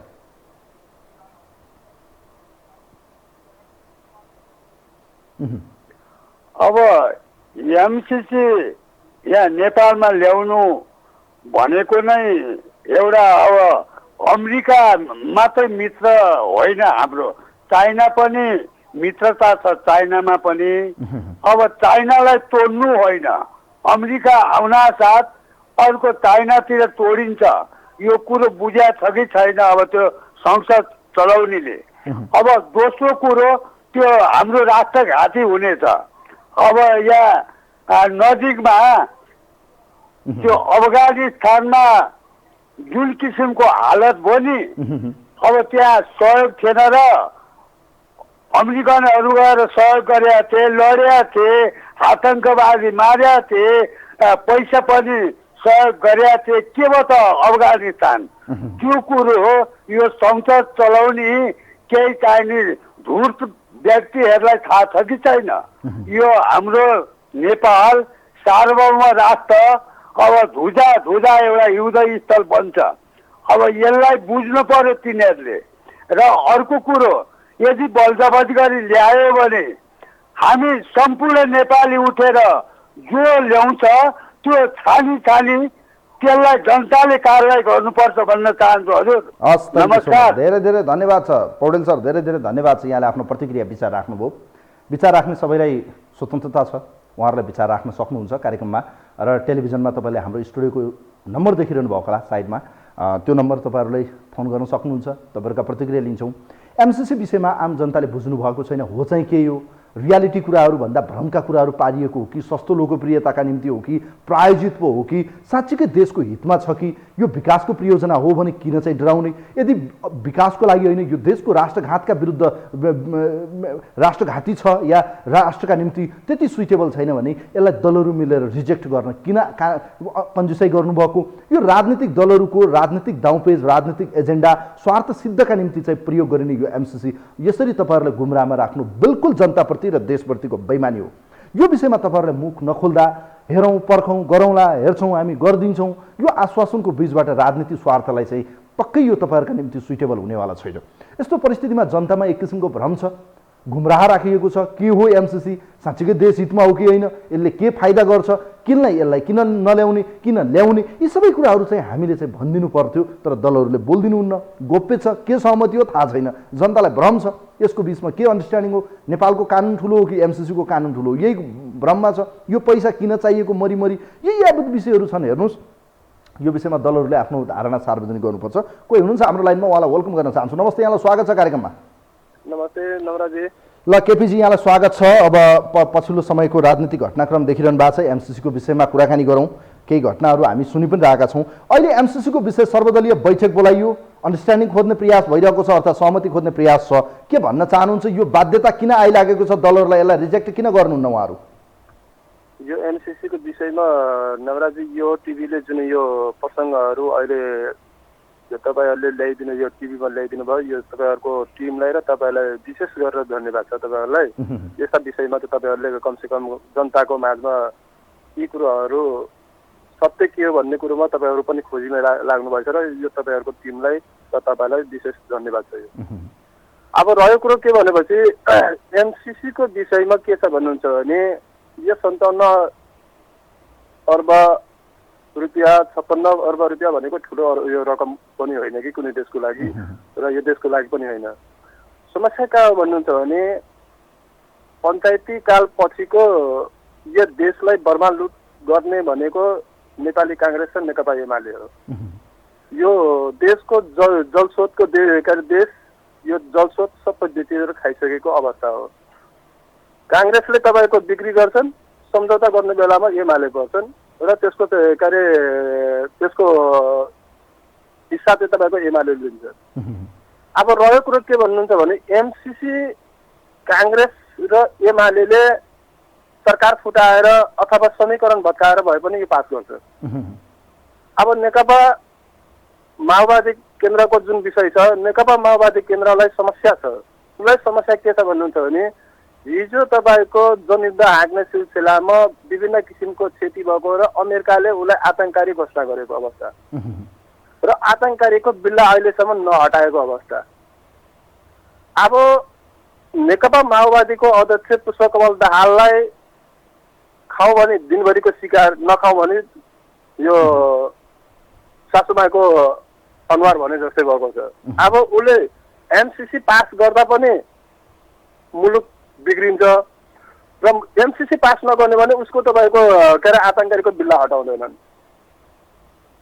अब एमसीसी यहाँ नेपालमा ल्याउनु भनेको नै एउटा अब अमेरिका मात्रै मित्र होइन हाम्रो, चाइना पनि मित्रता छ चाइनामा पनि। अब चाइनालाई तोड्नु होइन, अमेरिका आउनासाथ अर्को चाइनातिर तोडिन्छ, यो कुरो बुझ्या छ कि छैन अब त्यो संसद चलाउनेले। अब दोस्रो कुरो त्यो हाम्रो राष्ट्रघाती हुनेछ। अब यहाँ नजिकमा त्यो अफगानिस्तानमा जुन किसिमको हालत भयो नि, अब त्यहाँ सहयोग थिएन र अमेरिकनहरू गएर सहयोग गरेका थिए, लडेका थिए, आतङ्कवादी मारेका थिए, पैसा पनि सहयोग गरेका थिए। के भयो त अफगानिस्तान? त्यो कुरो हो। यो संसद चलाउने केही चाहिने धूर्त व्यक्तिहरूलाई थाहा छ कि छैन? यो हाम्रो नेपाल सार्वभौम राष्ट्र अब धुजा एउटा युद्ध स्थल बन्छ। अब यसलाई बुझ्नु पर्यो तिनीहरूले। र अर्को कुरो, यदि बलजबरी गरी ल्यायो भने हामी सम्पूर्ण नेपाली उठेर जो ल्याउँछ त्यो छानी त्यसलाई जनताले कारवाही गर्नुपर्छ भन्न चाहन्छु। हजुर नमस्कार। धेरै धेरै धन्यवाद छ पौडेल सर, धेरै धेरै धन्यवाद छ। यहाँले आफ्नो प्रतिक्रिया विचार राख्नुभयो। विचार राख्ने सबैलाई स्वतन्त्रता छ, उहाँहरूलाई विचार राख्न सक्नुहुन्छ कार्यक्रममा। र टेलिभिजनमा तपाईँले हाम्रो स्टुडियोको नम्बर देखिरहनु भएको होला साइडमा, त्यो नम्बर तपाईँहरूलाई फोन गर्न सक्नुहुन्छ, तपाईँहरूका प्रतिक्रिया लिन्छौँ। एमसिसी विषयमा आम जनताले बुझ्नु भएको छैन, हो चाहिँ के हो? रियालिटी कुराहरू भन्दा भ्रमका कुराहरू पारिएको हो कि सस्तो लोकप्रियताका निम्ति हो कि प्रायोजित पो हो कि साँच्चीकै देशको हितमा छ कि यो विकासको प्रयोजना हो भने किन चाहिँ डराउने? यदि विकासको लागि होइन, यो देशको राष्ट्रघातका विरुद्ध राष्ट्रघाती छ या राष्ट्रका निम्ति त्यति सुइटेबल छैन भने यसलाई दलहरू मिलेर रिजेक्ट गर्न किन कन्जुसाइ गर्नुभएको? यो राजनीतिक दलहरूको राजनीतिक दाउपेज, राजनीतिक एजेन्डा, स्वार्थ सिद्धका निम्ति चाहिँ प्रयोग गरिने यो एमसिसी, यसरी तपाईँहरूलाई गुमराहमा राख्नु बिल्कुल जनताप्रति र देशप्रतिको बेइमानी हो। यो विषयमा तपाईँहरूले मुख नखोल्दा हेरौँ, पर्खौँ, गरौँला, हेर्छौँ, हामी गरिदिन्छौँ, यो आश्वासनको बीचबाट राजनीतिक स्वार्थलाई चाहिँ पक्कै यो तपाईँहरूका निम्ति सुइटेबल हुनेवाला छैन। यस्तो परिस्थितिमा जनतामा एक किसिमको भ्रम छ, गुमराह राखिएको छ। के हो एमसिसी? साँच्चीकै देश हितमा हो कि होइन? यसले के फाइदा गर्छ? यसलाई किन नल्याउने, किन ल्याउने? यी सबै कुराहरू चाहिँ हामीले चाहिँ भनिदिनु पर्थ्यो, तर दलहरूले बोलिदिनुहुन्न। गोप्य छ, के सहमति हो थाहा छैन, जनतालाई भ्रम छ। यसको बिचमा के अन्डरस्ट्यान्डिङ हो? नेपालको कानुन ठुलो हो कि एमसिसीको कानुन ठुलो हो? यही भ्रममा छ। यो पैसा किन चाहिएको मरिमरि, यही यावत विषयहरू छन्। हेर्नुहोस्, यो विषयमा दलहरूले आफ्नो धारणा सार्वजनिक गर्नुपर्छ। कोही हुनुहुन्छ हाम्रो लाइनमा, उहाँलाई वेलकम गर्न चाहन्छु। नमस्ते, यहाँलाई स्वागत छ कार्यक्रममा। नमस्ते नवराजी। ल केपीजी, यहाँलाई स्वागत छ। अब पछिल्लो समयको राजनीतिक घटनाक्रम देखिरहनु भएको छ, एमसिसीको विषयमा कुराकानी गरौँ। केही घटनाहरू हामी सुनि पनि रहेका छौँ। अहिले एमसिसीको विषय सर्वदलीय बैठक बोलाइयो, अन्डरस्ट्यान्डिङ खोज्ने प्रयास भइरहेको छ, अर्थात् सहमति खोज्ने प्रयास छ। के भन्न चाहनुहुन्छ? यो बाध्यता किन आइलागेको छ दलहरूलाई? यसलाई रिजेक्ट किन गर्नुहुन्न उहाँहरू? यो एमसिसीको विषयमा नवराजी, यो टिभीले जुन यो प्रसङ्गहरू अहिले तपाईँहरूले ल्याइदिनु, यो टिभीमा ल्याइदिनु भयो, यो तपाईँहरूको टिमलाई र तपाईँलाई विशेष गरेर धन्यवाद छ तपाईँहरूलाई। यस्ता विषयमा त तपाईँहरूले कमसेकम जनताको माझमा यी कुरोहरू सत्य के हो भन्ने कुरोमा तपाईँहरू पनि खोजीमा लाग्नु भएछ र यो तपाईँहरूको टिमलाई र तपाईँलाई विशेष धन्यवाद छ। अब रह्यो कुरो के भनेपछि एमसिसीको विषयमा के छ भन्नुहुन्छ भने यो 57 अर्ब रुपियाँ 56 अर्ब रुपियाँ भनेको ठुलो यो रकम पनि होइन कि कुनै देशको लागि, र यो देशको लागि पनि होइन। समस्या कहाँ हो भन्नुहुन्छ भने पञ्चायती काल पछिको यो देशलाई बर्बाद लुट गर्ने भनेको नेपाली काङ्ग्रेस र नेकपा एमाले हो। यो देशको जलस्रोतको देश, यो जलस्रोत सबै बेचेर खाइसकेको अवस्था हो। काङ्ग्रेसले तपाईँको बिक्री गर्छन्, सम्झौता गर्ने बेलामा एमाले गर्छन् र त्यसको त्यसको हिस्सा चाहिँ तपाईँको एमाले लिन्छ। अब रह्यो कुरो के भन्नुहुन्छ भने एमसिसी काङ्ग्रेस र एमाले सरकार फुटाएर अथवा समीकरण भत्काएर भए पनि यो पास गर्छ। अब नेकपा माओवादी केन्द्रको जुन विषय छ, नेकपा माओवादी केन्द्रलाई समस्या छ। उसलाई समस्या के छ भन्नुहुन्छ भने हिजो तपाईँको जनयुद्ध हाँक्ने सिलसिलामा विभिन्न किसिमको क्षति भएको र अमेरिकाले उसलाई आतङ्ककारी घोषणा गरेको अवस्था र आतङ्ककारीको बिल्ला अहिलेसम्म नहटाएको अवस्था। अब नेकपा माओवादीको अध्यक्ष पुष्पकमल दाहाललाई खाऊ भने दिनभरिको शिकार नखाऊ भने यो सासुमाको अनुहार भने जस्तै भएको छ। अब उसले एमसीसी पास गर्दा पनि मुलुक बिग्रिन्छ र एमसीसी पास नगर्ने भने उसको तपाईँको के अरे आतङ्ककारीको बिल्ला हटाउँदैनन्,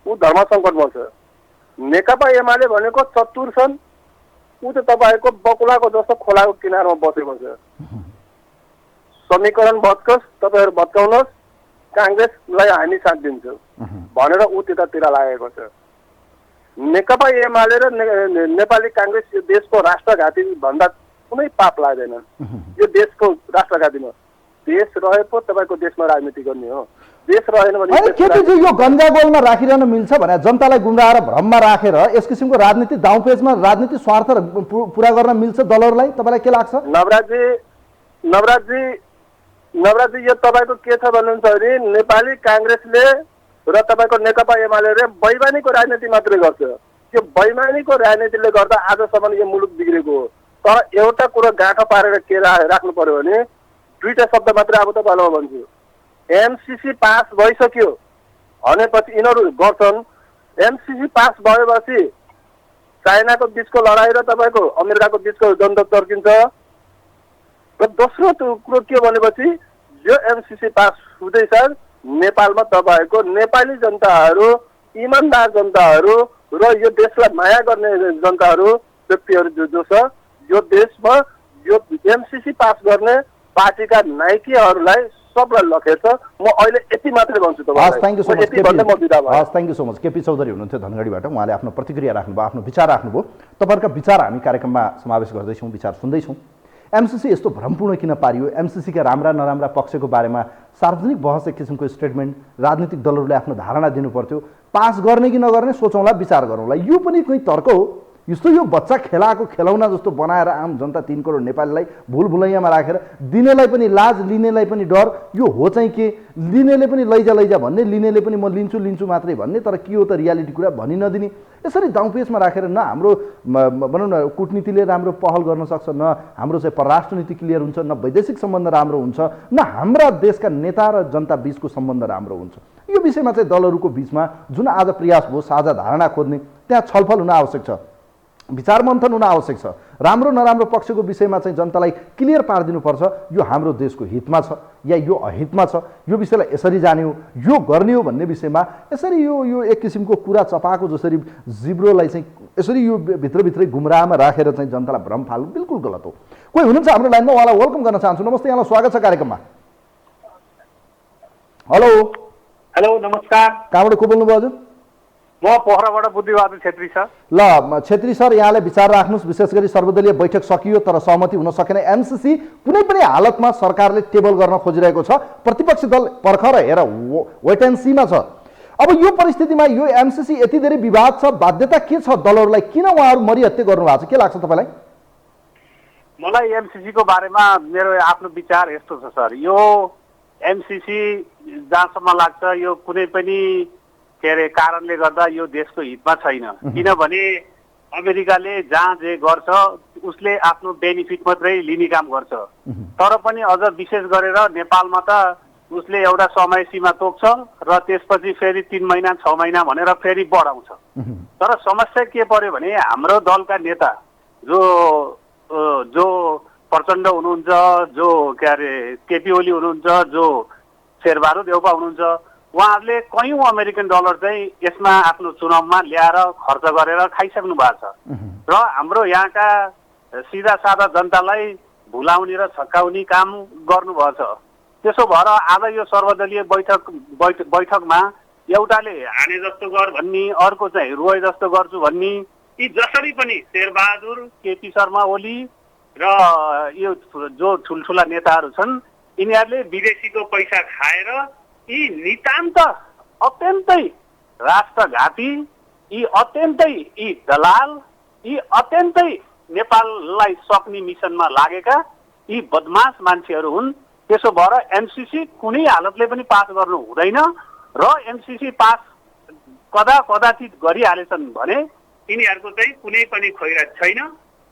ऊ धर्म सङ्कटमा छ। नेकपा एमाले भनेको चतुर छन्, ऊ त तपाईँको बकुलाको जस्तो खोलाको किनारमा बसेको छ। समीकरण भत्कोस्, तपाईँहरू भत्काउनुहोस्, काङ्ग्रेसलाई हामी साथ दिन्छौँ भनेर ऊ त्यतातिर लागेको छ। नेकपा एमाले र नेपाली काङ्ग्रेस यो देशको राष्ट्रघाती भन्दा कुनै पाप लाग्दैन। यो देशको राष्ट्रघातीमा देश रहे पो तपाईँको देशमा राजनीति गर्ने हो, देश रहेन भने केपीजी यो गन्जागोलमा राखिरहन मिल्छ भने जनतालाई गुमराह र भ्रममा राखेर यस किसिमको राजनीति दाउपेचमा राजनीति स्वार्थ पुरा गर्न मिल्छ दलहरूलाई, तपाईँलाई के लाग्छ? नवराजी यो तपाईँको के छ भन्नुहुन्छ भने नेपाली काङ्ग्रेसले र तपाईँको नेकपा एमाले बैमानीको राजनीति मात्रै गर्छ। यो बैमानीको राजनीतिले गर्दा आजसम्म यो मुलुक बिग्रेको हो। तर एउटा कुरो गाँठो पारेर के राख्नु पर्यो भने दुईटा शब्द मात्रै अब तपाईँलाई म भन्छु, एमसीसी पास भइसक्यो भनेपछि यिनीहरू गर्छन्। एमसीसी पास भएपछि चाइनाको बिचको लडाइँ र तपाईँको अमेरिकाको बिचको द्वन्द्व तर्किन्छ। र दोस्रो कुरो के भनेपछि यो एमसीसी पास हुँदैछ नेपालमा तपाईँको नेपाली जनताहरू, इमान्दार जनताहरू र यो देशलाई माया गर्ने जनताहरू व्यक्तिहरू जो छ यो देशमा यो एमसीसी पास गर्ने पार्टीका नायकीहरूलाई सबलाई लखेछ। म अहिले यति मात्रै भन्छु तपाईँलाई। Thank you so much. KP Chaudhary हुनुहुन्थ्यो धनगढीबाट, उहाँले आफ्नो प्रतिक्रिया राख्नुभयो, आफ्नो विचार राख्नुभयो। तपाईँहरूका विचार हामी कार्यक्रममा समावेश गर्दैछौँ, विचार सुन्दैछौँ। एमसीसी यस्तो भ्रमपूर्ण किन पारियो? एमसीसीका राम्रा नराम्रा पक्षको बारेमा सार्वजनिक बहस एक किसिमको स्टेटमेन्ट राजनीतिक दलहरूले आफ्नो धारणा दिनु पर्थ्यो। पास गर्ने कि नगर्ने सोचौँला, विचार गरौँला, यो पनि कुनै तर्क हो? यस्तो यो बच्चा खेलाएको खेलौना जस्तो बनाएर आम जनता 3 करोड नेपालीलाई भुलभुलैयामा राखेर दिनेलाई पनि लाज, लिनेलाई पनि डर, यो हो चाहिँ के? लिनेले पनि लैजा भन्ने, लिनेले पनि म लिन्छु मात्रै भन्ने, तर के हो त रियालिटी कुरा भनि नदिने। यसरी दाउपेचमा राखेर न हाम्रो भनौँ न कूटनीतिले राम्रो पहल गर्न सक्छ, न हाम्रो चाहिँ परराष्ट्र नीति क्लियर हुन्छ, न वैदेशिक सम्बन्ध राम्रो हुन्छ, न हाम्रा देशका नेता र जनता बीचको सम्बन्ध राम्रो हुन्छ। यो विषयमा चाहिँ दलहरूको बिचमा जुन आज प्रयास भयो साझा धारणा खोज्ने, त्यहाँ छलफल हुन आवश्यक छ, विचार मन्थन हुन आवश्यक छ। राम्रो नराम्रो पक्षको विषयमा चाहिँ जनतालाई क्लियर पारिदिनुपर्छ, यो हाम्रो देशको हितमा छ या यो अहितमा छ, यो विषयलाई यसरी जाने हो, यो गर्ने हो भन्ने विषयमा यसरी यो एक किसिमको कुरा चपाएको जसरी जिब्रोलाई चाहिँ यसरी यो भित्रभित्रै गुमराहमा राखेर चाहिँ जनतालाई भ्रम फाल्नु बिल्कुल गलत हो। कोही हुनुहुन्छ हाम्रो लाइनमा, उहाँलाई वेलकम गर्न चाहन्छु। नमस्ते, यहाँलाई स्वागत छ कार्यक्रममा। हेलो नमस्कार। कहाँबाट को बोल्नुभयो हजुर? म पोखराबाट बुद्धिबहादुर छेत्री सर। ल छेत्री सर, यहाँले विचार राख्नुहोस्। विशेष गरी सर्वदलीय बैठक सकियो तर सहमति हुन सकेन। एमसीसी कुनै पनि हालतमा सरकारले टेबल गर्न खोजिरहेको छ, प्रतिपक्षी दल पर्खर हेर वेट एन्ड सीमा छ। अब यो परिस्थितिमा यो एमसीसी यति धेरै विवाद छ, बाध्यता के छ दलहरूलाई? किन उहाँहरू मरिहत्ते गर्नुभएको छ? के लाग्छ तपाईँलाई? मलाई एमसीसी को बारेमा मेरो आफ्नो विचार यस्तो छ सर, यो एमसीसी जहाँसम्म लाग्छ यो कुनै पनि के अरे कारणले गर्दा यो देशको हितमा छैन। किनभने अमेरिकाले जहाँ जे गर्छ उसले आफ्नो बेनिफिट मात्रै लिने काम गर्छ। तर पनि अझ विशेष गरेर नेपालमा त उसले एउटा समय सीमा तोक्छ र त्यसपछि फेरि 3 महिना 6 महिना भनेर फेरि बढाउँछ। तर समस्या के पर्यो भने हाम्रो दलका नेता जो प्रचण्ड हुनुहुन्छ, जो के अरे केपी ओली हुनुहुन्छ, जो शेरबहादुर देउपा हुनुहुन्छ, उहाँहरूले कयौं अमेरिकन डलर चाहिँ यसमा आफ्नो चुनावमा ल्याएर खर्च गरेर खाइसक्नु भएको छ र हाम्रो यहाँका सिधा साधा जनतालाई भुलाउने र छक्काउने काम गर्नुभएको छ। त्यसो भएर आज यो सर्वदलीय बैठकमा एउटाले हाने जस्तो गर भन्ने, अर्को चाहिँ रोए जस्तो गर्छु भन्ने, यी जसरी पनि शेरबहादुर, केपी शर्मा ओली र यो जो ठुल्ठुला नेताहरू छन् यिनीहरूले विदेशीको पैसा खाएर यी नितान्त अत्यन्तै राष्ट्रघाती, यी अत्यन्तै यी दलाल, यी अत्यन्तै नेपाललाई सक्ने मिसनमा लागेका यी बदमास मान्छेहरू हुन्। त्यसो भएर एमसीसी कुनै हालतले पनि पास गर्नु हुँदैन र एमसीसी पास कदाचित गरिहालेछन् भने तिनीहरूको चाहिँ कुनै पनि खैरात छैन।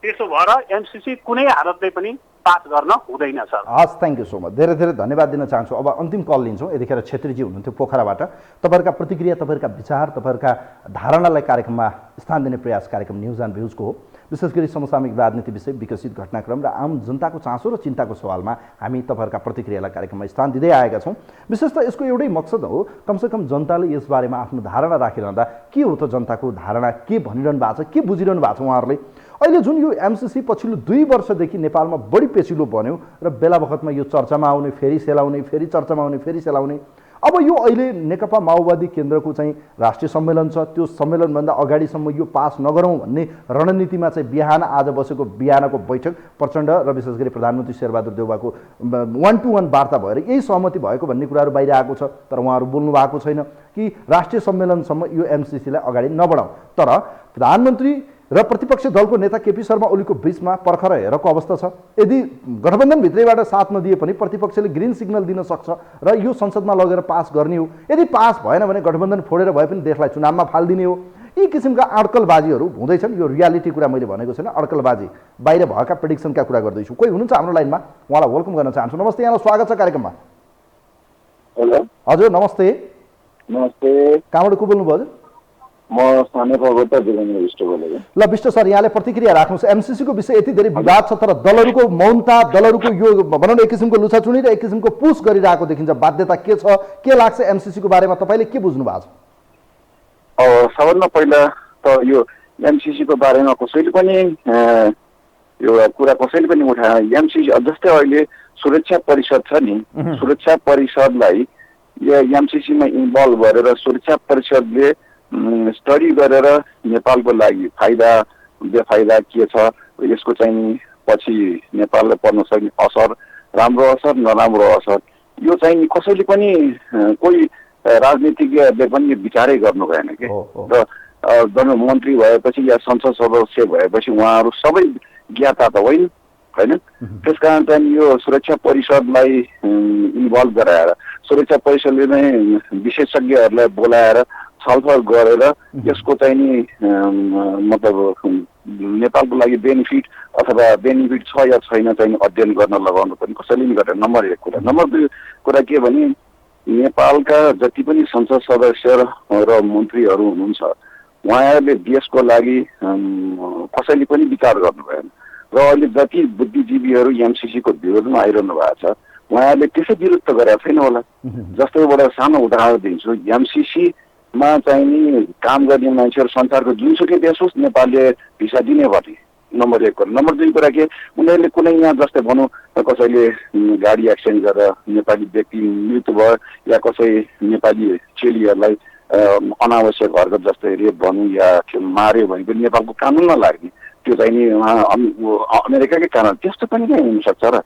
त्यसो भएर एमसीसी कुनै हालतले पनि पास गर्न हुँदैन सर। हस्, थ्याङ्क यू सो मच। धेरै धेरै धन्यवाद दिन चाहन्छु। अब अन्तिम कल लिन्छौँ। यतिखेर छेत्रीजी हुनुहुन्थ्यो पोखराबाट। तपाईँहरूका प्रतिक्रिया, तपाईँहरूका विचार, तपाईँहरूका धारणालाई कार्यक्रममा स्थान दिने प्रयास कार्यक्रम न्युज एन्ड भ्युजको हो। विशेष गरी समसामयिक राजनीति विषय, विकसित घटनाक्रम र आम जनताको चासो र चिन्ताको सवालमा हामी तपाईँहरूका प्रतिक्रियालाई कार्यक्रममा स्थान दिँदै आएका छौँ। विशेष त यसको एउटै मकसद हो, कमसेकम जनताले यसबारेमा आफ्नो धारणा राखिरहँदा के हो त जनताको धारणा, के भनिरहनु भएको छ, के बुझिरहनु भएको छ उहाँहरूले। अहिले जुन यो एमसिसी पछिल्लो 2 वर्षदेखि नेपालमा बढी पेचिलो बन्यो र बेला बखतमा यो चर्चामा आउने, फेरि सेलाउने, फेरि चर्चामा आउने, फेरि सेलाउने। अब यो अहिले नेकपा माओवादी केन्द्रको चाहिँ राष्ट्रिय सम्मेलन छ, त्यो सम्मेलनभन्दा अगाडिसम्म यो पास नगरौँ भन्ने रणनीतिमा चाहिँ बिहान आज बसेको बिहानको बैठक प्रचण्ड र विशेष गरी प्रधानमन्त्री शेरबहादुर देउवाको 1-to-1 वार्ता भएर यही सहमति भएको भन्ने कुराहरू बाहिर आएको छ। तर उहाँहरू बोल्नु भएको छैन कि राष्ट्रिय सम्मेलनसम्म यो एमसिसीलाई अगाडि नबढाउँ। तर प्रधानमन्त्री र प्रतिपक्षी दलको नेता केपी शर्मा ओलीको बीचमा पर्खर हेरेको अवस्था छ। यदि गठबन्धनभित्रैबाट साथ नदिए पनि प्रतिपक्षले ग्रिन सिग्नल दिन सक्छ र यो संसदमा लगेर पास गर्ने हो। यदि पास भएन भने गठबन्धन फोडेर भए पनि देशलाई चुनावमा फालिदिने हो। यी किसिमका अड्कलबाजीहरू हुँदैछन्। यो रियालिटी कुरा मैले भनेको छैन, अड्कलबाजी बाहिर भएका प्रेडिक्सनका कुरा गर्दैछु। कोही हुनुहुन्छ हाम्रो लाइनमा, उहाँलाई वेलकम गर्न चाहन्छु। नमस्ते, यहाँलाई स्वागत छ कार्यक्रममा। हेलो हजुर नमस्ते। नमस्ते, कहाँबाट को बोल्नुभयो हजुर? म सानेपाबाट जिल्लामा विष्ट बोलेको। ल विष्ट सर, यहाँले प्रतिक्रिया राख्नुहोस्। एमसिसीको विषय यति धेरै विवाद छ, तर दलहरूको मौनता, दलहरूको यो भनौँ न एक किसिमको लुछाचुनी र एक किसिमको पुस गरिरहेको देखिन्छ। बाध्यता के छ, के लाग्छ एमसिसीको बारेमा, तपाईँले के बुझ्नु भएको छ? सबभन्दा पहिला त यो एमसिसीको बारेमा कसैले पनि यो कुरा कसैले पनि उठाएन। एमसिसी जस्तै अहिले सुरक्षा परिषद छ नि, सुरक्षा परिषदलाई यो एमसिसीमा इन्भल्भ गरेर सुरक्षा परिषदले स्टडी गरेर नेपालको लागि फाइदा बेफाइदा के छ, यसको चाहिँ पछि नेपाललाई पर्न सक्ने असर, राम्रो असर नराम्रो असर, यो चाहिँ कसैले पनि कोही राजनीतिज्ञहरूले पनि विचारै गर्नु भएन कि। र जब मन्त्री भएपछि या संसद सदस्य भएपछि उहाँहरू सबै ज्ञाता त होइन होइन। त्यस कारण चाहिँ यो सुरक्षा परिषदलाई इन्भल्भ गराएर सुरक्षा परिषदले नै विशेषज्ञहरूलाई बोलाएर छलफल गरेर यसको चाहिँ नि मतलब नेपालको लागि बेनिफिट अथवा बेनिफिट छ या छैन चाहिँ अध्ययन गर्न लगाउनु पनि कसैले पनि गरेर। नम्बर 1 कुरा। नम्बर 2 कुरा के भने नेपालका जति पनि संसद सदस्य र मन्त्रीहरू हुनुहुन्छ उहाँहरूले देशको लागि कसैले पनि विचार गर्नु भएन। र अहिले जति बुद्धिजीवीहरू एमसिसीको विरोधमा आइरहनु भएको छ उहाँहरूले त्यसै विरुद्ध गरेका छैन होला। जस्तै एउटा सानो उदाहरण दिन्छु। एमसिसीमा चाहिँ नि काम गर्ने मान्छेहरू संसारको जुनसुकै देश होस् नेपालले भिसा दिने भने। नम्बर 1 कुरा। नम्बर 2 कुरा के, उनीहरूले कुनै यहाँ जस्तै भनौँ कसैले गाडी एक्सिडेन्ट गरेर नेपाली व्यक्ति मृत्यु भयो या कसै नेपाली चेलीहरूलाई अनावश्यक हरकत जस्तै रेप भनौँ या मार्यो भने पनि नेपालको कानुनमा लाग्ने, त्यो चाहिँ नि अमेरिकाकै कानुन। त्यस्तो पनि कहीँ हुनसक्छ र?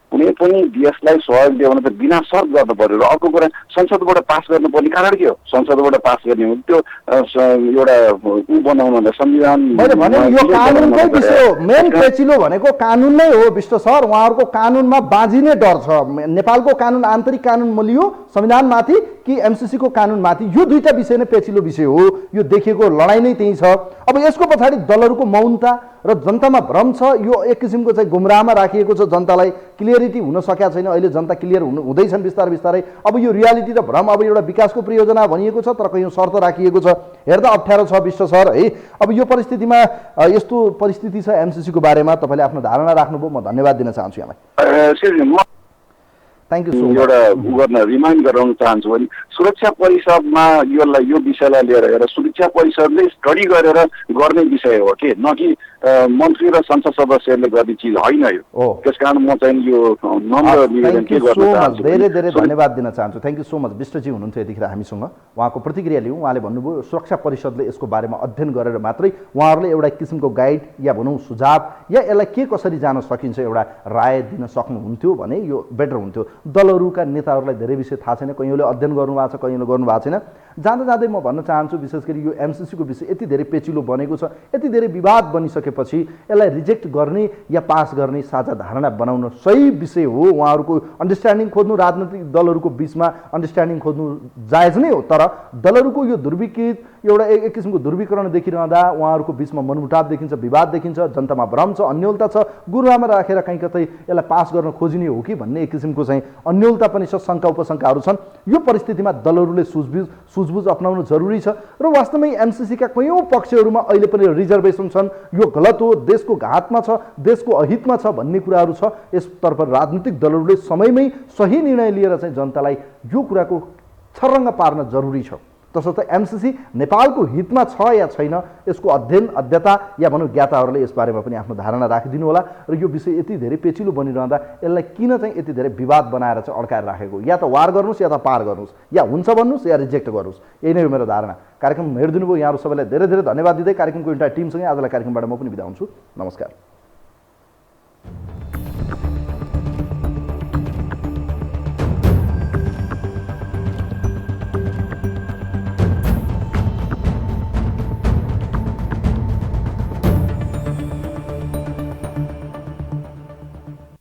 कुनै पनि देशलाई सहयोग दियो भने त बिना सर्त गर्नु पर्यो। र अर्को कुरा, संसदबाट पास गर्नुपर्ने कारण के हो? संसदबाट पास गर्ने हो त्यो एउटा बनाउनु संविधान। मैले भने यो कानुनकै विषय हो। मेन पेचिलो भनेको कानुन नै हो विष्ट सर। उहाँहरूको कानुनमा बाँझिने डर छ। नेपालको कानुन आन्तरिक कानुन मलियो संविधानमाथि कि एमसिसीको कानुनमाथि, यो दुईटा विषय नै पेचिलो विषय हो। यो देखिएको लडाइँ नै त्यही छ। अब यसको पछाडि दलहरूको मौनता र जनतामा भ्रम छ। यो एक किसिमको चाहिँ गुमराहमा राखिएको छ। जनतालाई क्लियरिटी हुन सकेका छैन। अहिले जनता क्लियर हुँदैछन् बिस्तारै बिस्तारै। अब यो रियालिटी र भ्रम, अब एउटा विकासको परियोजना भनिएको छ तर कहीँ शर्त राखिएको छ। हेर्दा अप्ठ्यारो छ विष्ट सर है। अब यो परिस्थितिमा यस्तो परिस्थिति छ एमसिसीको बारेमा तपाईँले आफ्नो धारणा राख्नुभयो। म धन्यवाद दिन चाहन्छु यहाँलाई। Thank you so much. एउटा गर्न रिमाइन्ड गराउन चाहन्छु भने सुरक्षा परिषदमा यो विषयलाई लिएर हेरेर सुरक्षा परिषदले स्टडी गरेर गर्ने विषय हो कि न कि मन्त्री र संसद सदस्यहरूले गर्ने चिज होइन यो। त्यसकारण म चाहिँ यो नम्र निवेदन के गर्न चाहन्छु। धेरै धेरै धन्यवाद दिन चाहन्छु। Thank you so much. विष्टजी हुनुहुन्थ्यो यतिखेर हामीसँग। उहाँको प्रतिक्रिया लिउँ। उहाँले भन्नुभयो सुरक्षा परिषदले यसको बारेमा अध्ययन गरेर मात्रै उहाँहरूले एउटा किसिमको गाइड या भनौँ सुझाव या यसलाई के कसरी जान सकिन्छ एउटा राय दिन सक्नुहुन्थ्यो भने यो बेटर हुन्थ्यो। दलहरूका नेताहरूलाई धेरै विषय थाहा छैन। कहीँले अध्ययन गर्नुभएको छ, कहीँले गर्नुभएको छैन। जाँदा जाँदै म भन्न चाहन्छु विशेष गरी यो एमसिसीको विषय यति धेरै पेचिलो बनेको छ, यति धेरै विवाद बनिसकेपछि यसलाई रिजेक्ट गर्ने या पास गर्ने साझा धारणा बनाउन सही विषय हो। उहाँहरूको अन्डरस्ट्यान्डिङ खोज्नु, राजनैतिक दलहरूको बिचमा अन्डरस्ट्यान्डिङ खोज्नु जायज नै हो, तर दलहरूको यो दुर्विकृत एउटा एक किसिमको ध्रुवीकरण देखिरहँदा उहाँहरूको बिचमा मनमुटाव देखिन्छ, विवाद देखिन्छ, जनतामा भ्रम छ, अन्योलता छ। गुरुआमा राखेर कहीँ कतै यसलाई पास गर्न खोजिने हो कि भन्ने एक किसिमको चाहिँ अन्योलता पनि छ, शङ्का उपशङ्काहरू छन्। यो परिस्थितिमा दलहरूले सुझबुझ अपनाउनु जरुरी छ र वास्तवमै एमसिसीका कयौँ पक्षहरूमा अहिले पनि रिजर्भेसन छन्। यो गलत हो, देशको घातमा छ, देशको अहितमा छ भन्ने कुराहरू छ। यसतर्फ राजनीतिक दलहरूले समयमै सही निर्णय लिएर चाहिँ जनतालाई यो कुराको छर्रङ्ग पार्न जरुरी छ। तसर्थ एमसिसी नेपालको हितमा छ या छैन यसको अध्ययन अध्यता या भनौँ ज्ञाताहरूले यसबारेमा पनि आफ्नो धारणा राखिदिनु होला र यो विषय यति धेरै पेचिलो बनिरहँदा यसलाई किन चाहिँ यति धेरै विवाद बनाएर चाहिँ अड्काएर राखेको, या त वार गर्नुहोस् या त पार गर्नुहोस्, या हुन्छ भन्नुहोस् या रिजेक्ट गर्नुहोस्। यही नै हो मेरो धारणा। कार्यक्रम हेरिदिनु भयो यहाँहरू सबैलाई धेरै धेरै धन्यवाद दिँदै कार्यक्रमको एउटा टिमसँगै आजलाई कार्यक्रमबाट म पनि बिदा हुन्छु। नमस्कार।